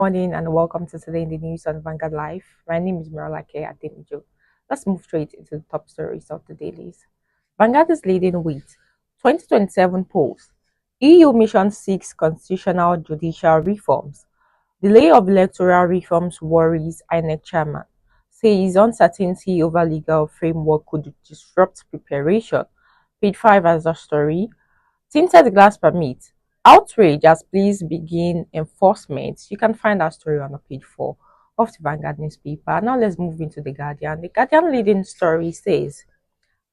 Morning and welcome to Today in the News on Vanguard Live. My name is Mirala K. Ademijo. Let's move straight into the top stories of the dailies. Vanguard is leading with 2027 polls. EU mission seeks constitutional judicial reforms. Delay of electoral reforms worries INEC chairman. Says uncertainty over legal framework could disrupt preparation. Page 5 as a story. Tinted glass permit. Outrage as police begin enforcement. You can find that story on page 4 of the Vanguard newspaper. Now let's move into the Guardian. The Guardian leading story says,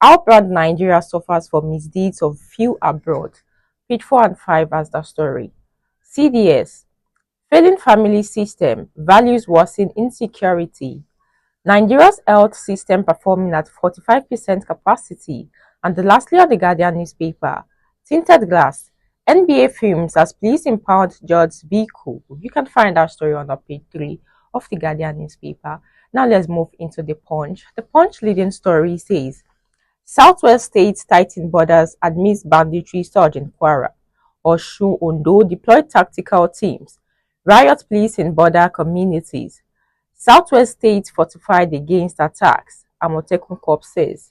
Outbound Nigeria suffers for misdeeds of few abroad. Page 4 and 5 as the story. CDS. Failing family system. Values worsen insecurity. Nigeria's health system performing at 45% capacity. And lastly on the Guardian newspaper, Tinted glass. NBA films as police impound Judge's vehicle. You can find that story on page 3 of the Guardian newspaper. Now let's move into the Punch. The Punch leading story says, Southwest states tighten borders amidst banditry surge in Kwara. Osun Ondo deployed tactical teams. Riot police in border communities. Southwest states fortified against attacks, Amotekun Corps says.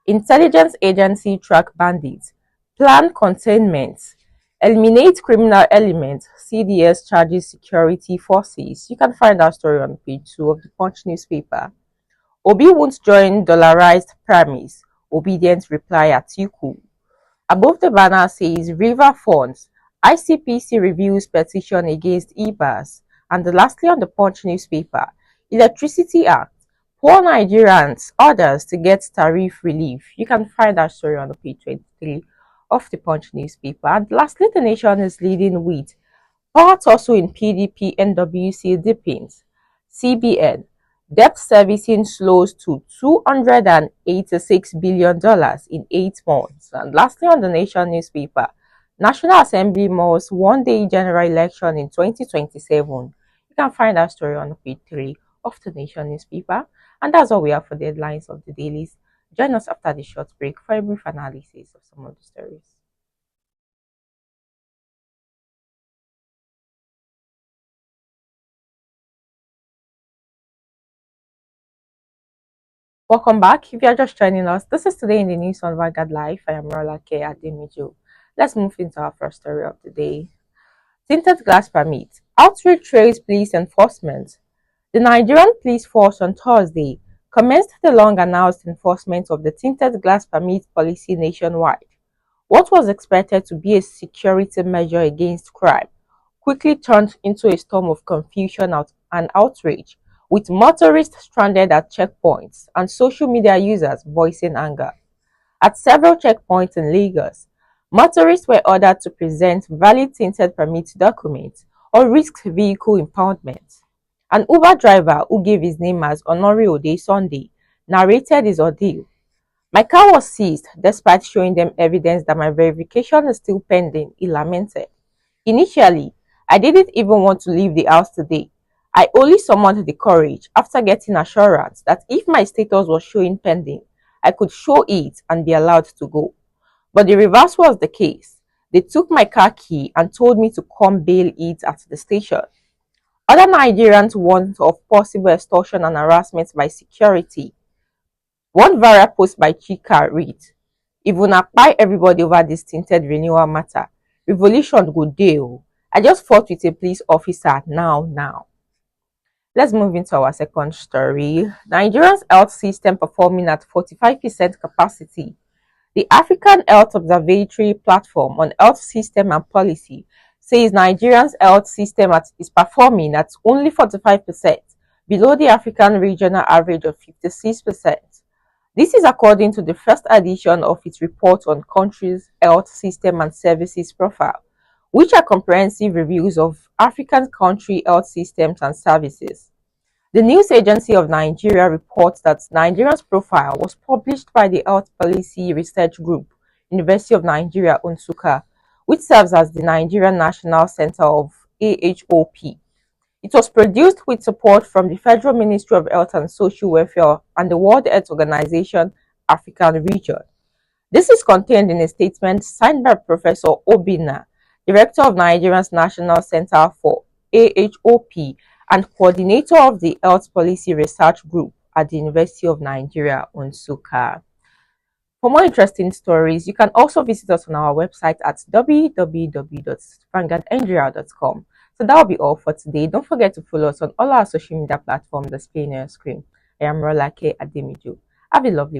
Intelligence agency track bandits. Plan containment. Eliminate criminal elements. CDS charges security forces. You can find that story on page 2 of the Punch newspaper. Obi won't join dollarized premise. Obedient reply Atiku. Above the banner says River Funds. ICPC reviews petition against EBAS. And lastly on the Punch newspaper, Electricity Act. Poor Nigerians, others to get tariff relief. You can find that story on page 23 of the Punch newspaper. And lastly, the Nation is leading with power tussle in PDP NWC deepens. CBN. Debt servicing slows to $286 billion in 8 months. And lastly, on the Nation newspaper, National Assembly moves one-day general election in 2027. You can find that story on page 3 of the Nation newspaper. And that's all we have for the headlines of the dailies. Join us after the short break for a brief analysis of some of the stories. Welcome back. If you are just joining us, this is Today in the News on Vanguard Live. I am Rola K. Ademijo. Let's move into our first story of the day. Tinted glass permit. Outrage trails police enforcement. The Nigerian police force on Thursday commenced the long-announced enforcement of the tinted glass permit policy nationwide. What was expected to be a security measure against crime quickly turned into a storm of confusion and outrage, with motorists stranded at checkpoints and social media users voicing anger. At several checkpoints in Lagos, motorists were ordered to present valid tinted permit documents or risk vehicle impoundment. An Uber driver who gave his name as Honore Ode Sunday narrated his ordeal. My car was seized despite showing them evidence that my verification is still pending, he lamented. Initially, I didn't even want to leave the house today. I only summoned the courage after getting assurance that if my status was showing pending, I could show it and be allowed to go. But the reverse was the case. They took my car key and told me to come bail it at the station. Other Nigerians warned of possible extortion and harassment by security. One viral post by Chika reads, "If una kpai everybody over this tinted renewal matter, revolution go dey o. I just fought with a police officer now." Let's move into our second story. Nigeria's health system performing at 45% capacity. The African Health Observatory Platform on Health System and Policy says Nigeria's health system is performing at only 45%, below the African regional average of 56%. This is according to the first edition of its report on country's health system and services profile, which are comprehensive reviews of African country health systems and services. The News Agency of Nigeria reports that Nigeria's profile was published by the Health Policy Research Group, University of Nigeria, Nsukka, which serves as the Nigerian National Center of AHOP. It was produced with support from the Federal Ministry of Health and Social Welfare and the World Health Organization African Region. This is contained in a statement signed by Professor Obinna, Director of Nigeria's National Center for AHOP, and coordinator of the Health Policy Research Group at the University of Nigeria, Nsukka. For more interesting stories, you can also visit us on our website at www.vanguardnigeria.com. So that will be all for today. Don't forget to follow us on all our social media platforms displaying on your screen. I am Rolake Ademijo. Have a lovely